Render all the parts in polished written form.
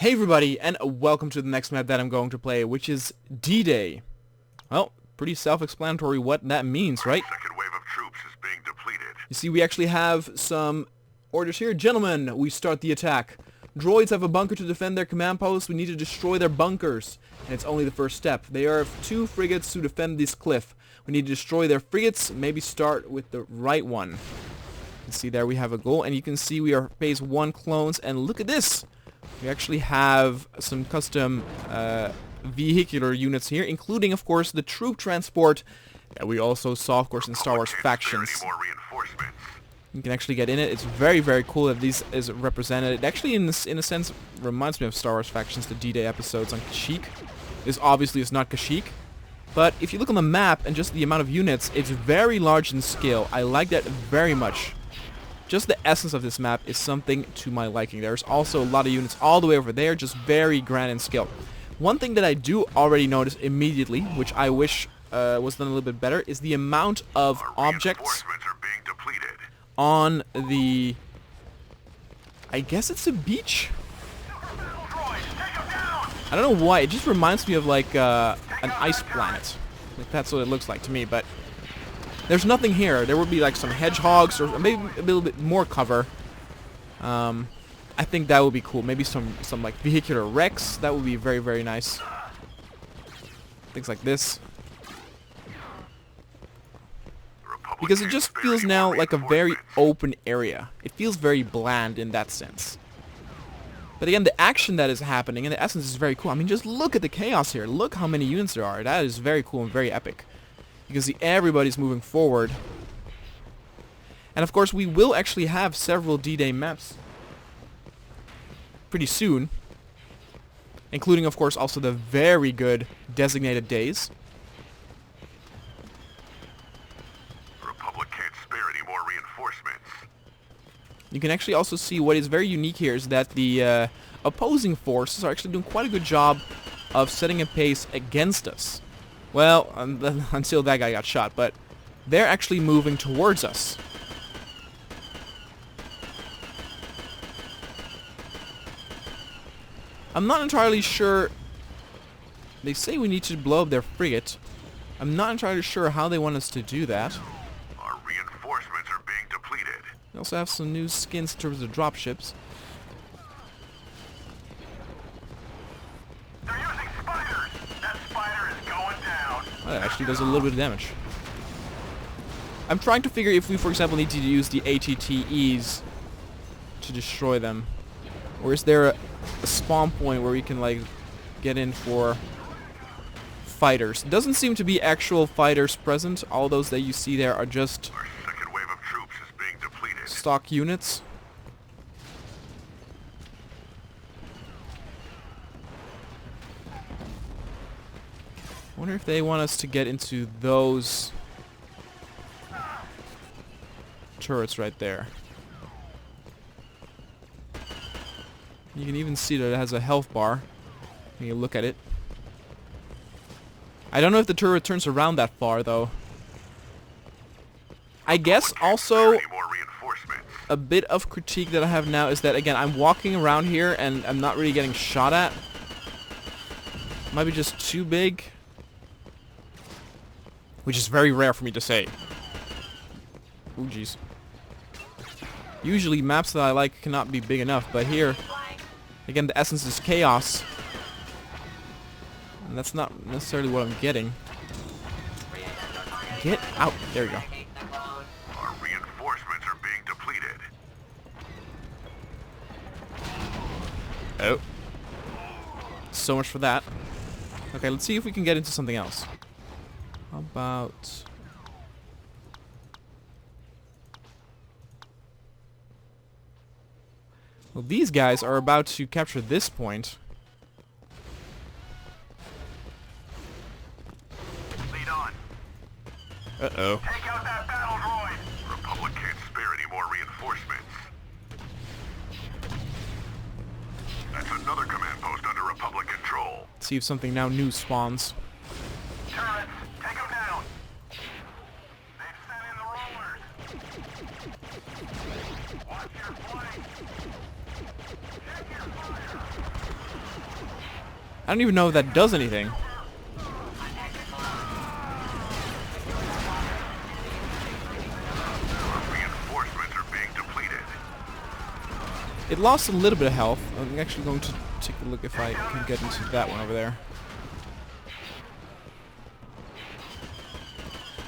Hey everybody, and welcome to the next map that I'm going to play, which is D-Day. Well, pretty self-explanatory what that means, right? Second wave of troops is being depleted. You see, we actually have some orders here. Gentlemen, we start the attack. Droids have a bunker to defend their command post. We need to destroy their bunkers. And it's only the first step. They are 2 frigates to defend this cliff. We need to destroy their frigates, maybe start with the right one. You can see there we have a goal, and you can see we are phase 1 clones, and look at this! We actually have some custom vehicular units here, including, of course, the troop transport that we also saw, of course, in Star Wars Factions. You can actually get in it. It's very, very cool that these is represented. It actually, in a sense, reminds me of Star Wars Factions, the D-Day episodes on Kashyyyk. This obviously is not Kashyyyk, but if you look on the map and just the amount of units, it's very large in scale. I like that very much. Just the essence of this map is something to my liking. There's also a lot of units all the way over there, just very grand in scale. One thing that I do already notice immediately, which I wish was done a little bit better, is the amount of objects on the... I guess it's a beach? I don't know why, it just reminds me of like an ice planet. Like that's what it looks like to me, but... There's nothing here. There would be like some hedgehogs or maybe a little bit more cover. I think that would be cool. Maybe some like vehicular wrecks. That would be very, very nice. Things like this. Because it just feels now like a very open area. It feels very bland in that sense. But again, the action that is happening and the essence is very cool. I mean, just look at the chaos here. Look how many units there are. That is very cool and very epic. You can see everybody's moving forward. And of course we will actually have several D-Day maps pretty soon. Including of course also the very good designated days. The Republic can't spare any more reinforcements. You can actually also see what is very unique here is that the opposing forces are actually doing quite a good job of setting a pace against us. Well, until that guy got shot, but they're actually moving towards us. I'm not entirely sure. They say we need to blow up their frigate. I'm not entirely sure how they want us to do that. Our reinforcements are being depleted. We also have some new skins in terms of dropships. That actually does a little bit of damage. I'm trying to figure if we, for example, need to use the ATTEs to destroy them. Or is there a spawn point where we can, like, get in for fighters? It doesn't seem to be actual fighters present. All those that you see there are just our second wave of troops is being depleted. Stock units. I wonder if they want us to get into those turrets right there. You can even see that it has a health bar when you look at it. I don't know if the turret turns around that far though. I guess also a bit of critique that I have now is that again I'm walking around here and I'm not really getting shot at. Might be just too big. Which is very rare for me to say. Ooh, jeez. Usually maps that I like cannot be big enough, but here, again, the essence is chaos. And that's not necessarily what I'm getting. Get out. There we go. Our reinforcements are being depleted. Oh. So much for that. Okay, let's see if we can get into something else. How about... Well, these guys are about to capture this point. Lead on. Uh-oh. Take out that battle droid. The Republic can't spare any more reinforcements. That's another command post under Republic control. Let's see if something now new spawns. Turrets, take them down. They've sent in the rollers. Watch your flank. Check your fire. I don't even know if that does anything. Reinforcements are being depleted. It lost a little bit of health. I'm actually going to take a look if I can get into that one over there.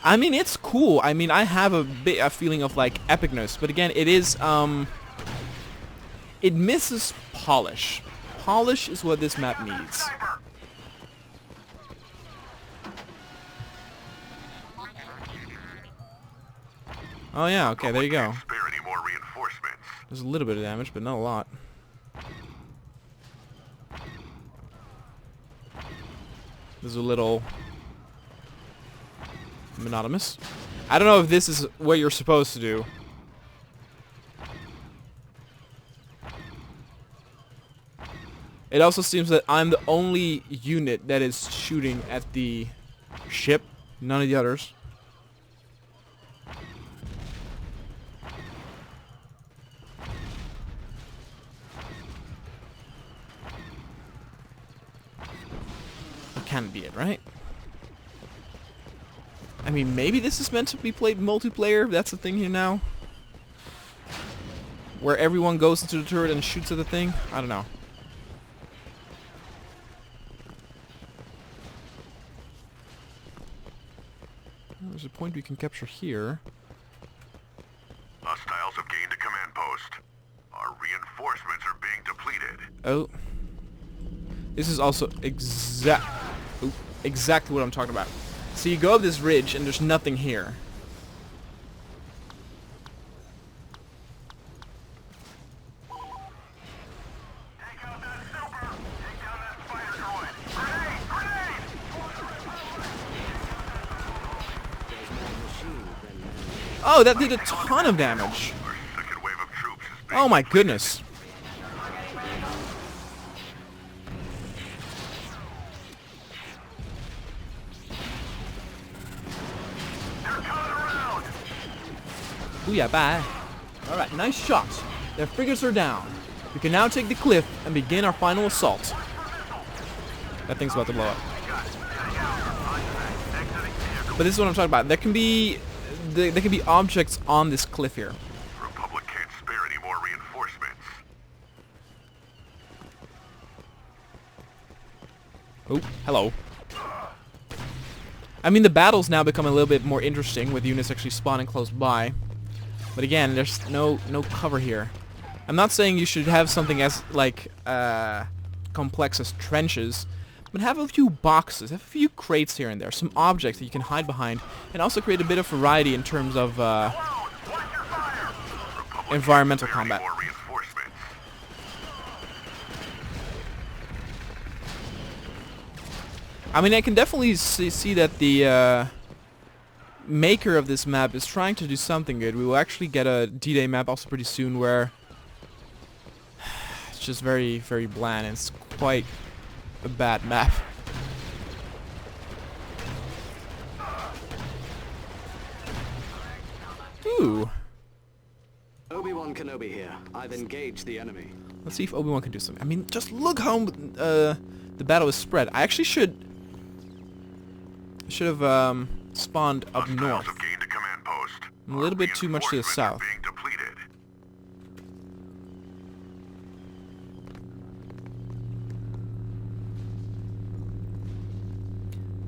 I mean, it's cool. I mean, I have a feeling of like epicness, but again, it is it misses polish. Polish is what this map needs. Oh yeah, okay, there you go. Spare any more reinforcements. There's a little bit of damage, but not a lot. There's a little monotonous. I don't know if this is what you're supposed to do. It also seems that I'm the only unit that is shooting at the ship, none of the others. That can't be it, right? I mean, maybe this is meant to be played multiplayer. That's the thing here now. Where everyone goes into the turret and shoots at the thing. I don't know. There's a point we can capture here. Hostiles have gained a command post. Our reinforcements are being depleted. Oh. This is also exactly what I'm talking about. So you go up this ridge and there's nothing here. Take out that super! Take down that spider droid! Grenade! Grenade! Oh, that did a ton of damage. Our second wave of troops is being Oh my goodness. Booyah, bye. Alright, nice shot. Their frigates are down. We can now take the cliff and begin our final assault. That thing's about to blow up. But this is what I'm talking about. There can be objects on this cliff here. Republic can't spare any more reinforcements. Oh, hello. I mean, the battle's now become a little bit more interesting with units actually spawning close by. But again, there's no cover here. I'm not saying you should have something as like complex as trenches, but have a few boxes, have a few crates here and there, some objects that you can hide behind, and also create a bit of variety in terms of environmental combat. More reinforcements. I mean, I can definitely see that the maker of this map is trying to do something good. We will actually get a D-Day map also pretty soon where it's just very, very bland. And it's quite a bad map. Ooh. Obi-Wan Kenobi here. I've engaged the enemy. Let's see if Obi-Wan can do something. I mean, just look how the battle is spread. I actually should have spawned up Hostiles north. have gained a command post. A little bit too much to the Reinforcements are south. being depleted.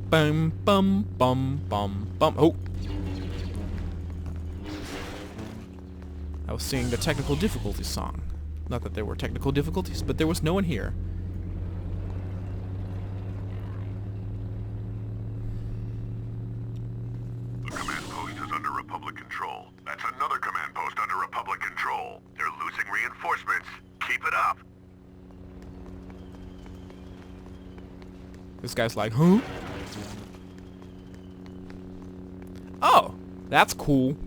Bum bum bum bum bum. Oh. I was singing the technical difficulties song. Not that there were technical difficulties, but there was no one here. The command post is under Republic control. That's another command post under Republic control. They're losing reinforcements. Keep it up. This guy's like, huh? Oh, that's cool.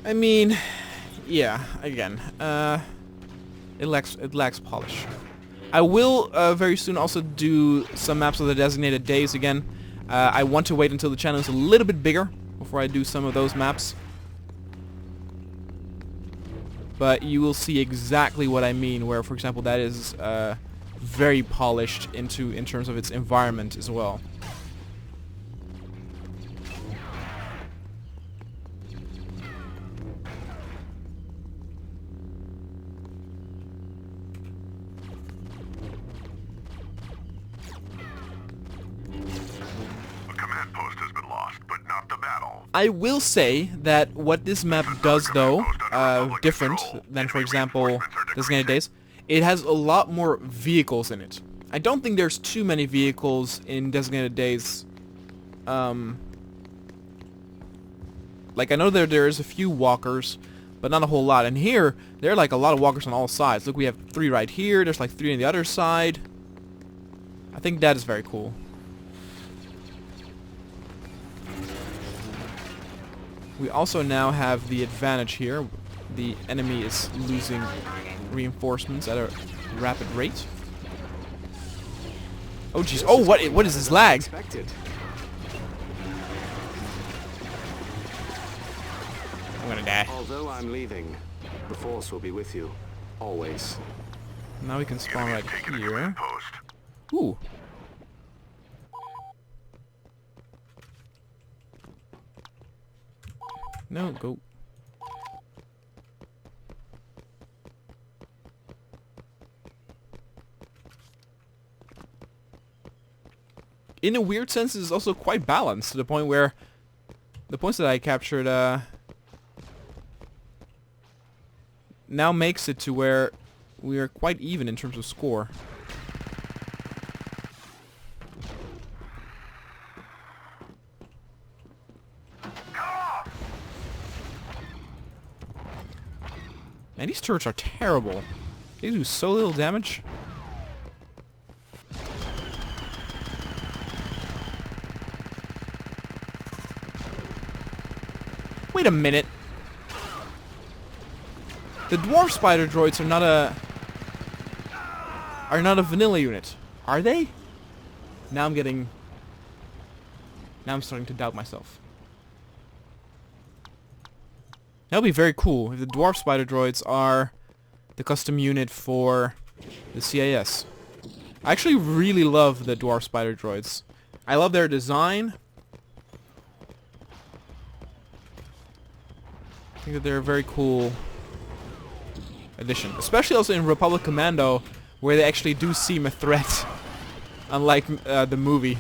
I mean, yeah, again, It lacks polish. I will very soon also do some maps of the designated days again. I want to wait until the channel is a little bit bigger before I do some of those maps. But you will see exactly what I mean, where, for example, that is very polished in terms of its environment as well. I will say that what this map does, though, different than, for example, Designated Days, it has a lot more vehicles in it. I don't think there's too many vehicles in Designated Days. Like, I know there's a few walkers, but not a whole lot. And here, there are like a lot of walkers on all sides. Look, we have 3 right here. There's like 3 on the other side. I think that is very cool. We also now have the advantage here. The enemy is losing reinforcements at a rapid rate. Oh jeez! Oh, what is this lag? I'm gonna die. Although I'm leaving, the Force will be with you, always. Now we can spawn right here. Ooh. No, go. In a weird sense, it's also quite balanced to the point where the points that I captured now makes it to where we are quite even in terms of score. Man, these turrets are terrible. They do so little damage. Wait a minute. The dwarf spider droids are not a vanilla unit, are they? Now I'm starting to doubt myself. That would be very cool if the dwarf spider droids are the custom unit for the CIS. I actually really love the dwarf spider droids. I love their design. I think that they're a very cool addition. Especially also in Republic Commando, where they actually do seem a threat. Unlike the movie.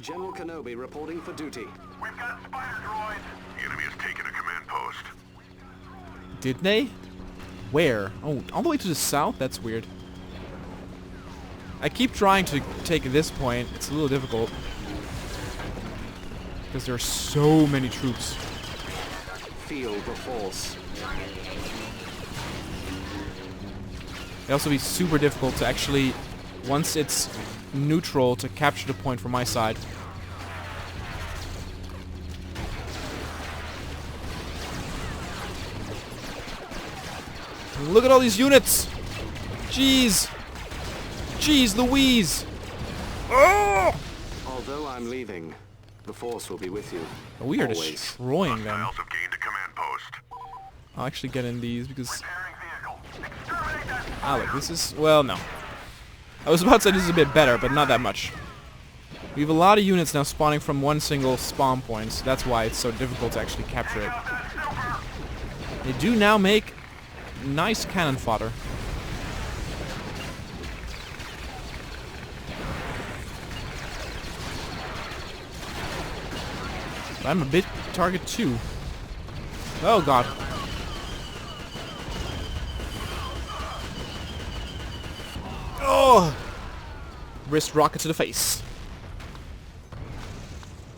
General Kenobi reporting for duty. We've got spider droids. The enemy has taken a command post. Did they? Where? Oh, all the way to the south? That's weird. I keep trying to take this point. It's a little difficult. Because there are so many troops. Feel the Force. It'd also be super difficult to actually, once it's neutral, to capture the point from my side. Look at all these units! Jeez! Jeez Louise! Oh! Although I'm leaving, the Force will be with you. We are always. destroying them. Hostiles have gained a command post. I'll actually get in these because... Repairing vehicle. Exterminate that Ah, look, this is... Well, no. I was about to say this is a bit better, but not that much. We have a lot of units now spawning from one single spawn point, so that's why it's so difficult to actually capture it. They do now make nice cannon fodder. But I'm a bit target too. Oh god. Oh! Wrist rocket to the face.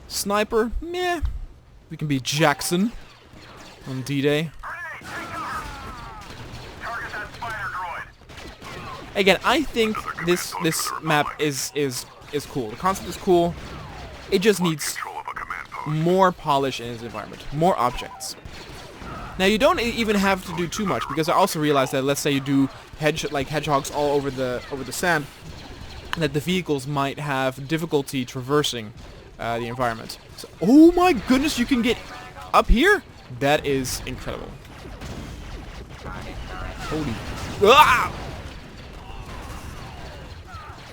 Sniper? Meh. We can be Jackson on D-Day. Target that spider droid. Again, I think this map is cool. The concept is cool. It just needs Control of a command post. more polish in its environment, more objects. Now you don't even have to do too much, because I also realized that let's say you do hedgehogs all over the sand, that the vehicles might have difficulty traversing the environment. So, oh my goodness, you can get up here? That is incredible. Holy. Ah!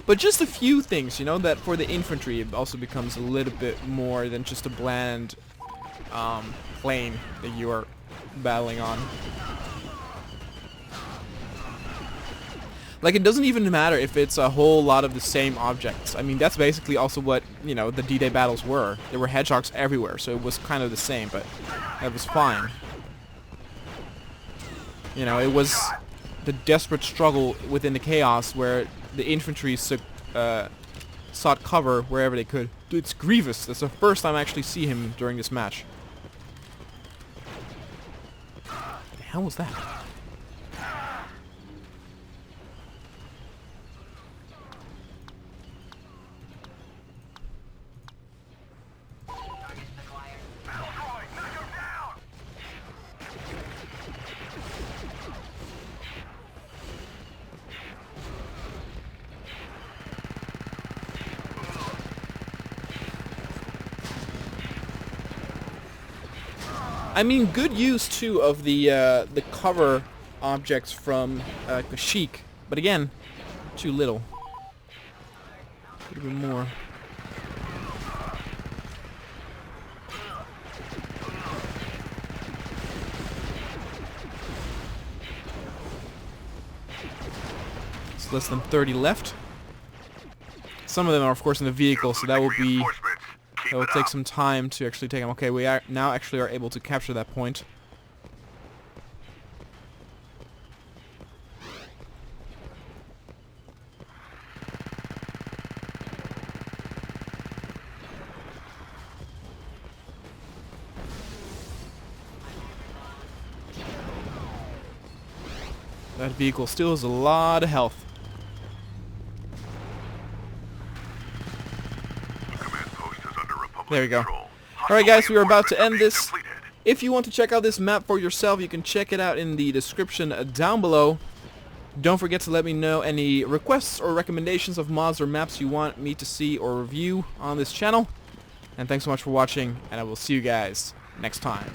But just a few things, you know, that for the infantry it also becomes a little bit more than just a bland plane that you are battling on. Like, it doesn't even matter if it's a whole lot of the same objects. I mean, that's basically also what, you know, the D-Day battles were. There were hedgehogs everywhere, so it was kind of the same, but that was fine. You know, it was the desperate struggle within the chaos where the infantry sought cover wherever they could. Dude, it's Grievous. That's the first time I actually see him during this match. What the hell was that? I mean, good use too of the cover objects from Kashyyyk, but again, too little. A little bit more. It's less than 30 left. Some of them are, of course, in the vehicle, so that will be. Reinforcements. Keep It will it take up. some time to actually take them. Okay, we are now actually are able to capture that point. That vehicle still has a lot of health. Command post is under Republic There we go. control. Alright guys, we are about to Hostile end this. completed. If you want to check out this map for yourself, you can check it out in the description down below. Don't forget to let me know any requests or recommendations of mods or maps you want me to see or review on this channel. And thanks so much for watching, and I will see you guys next time.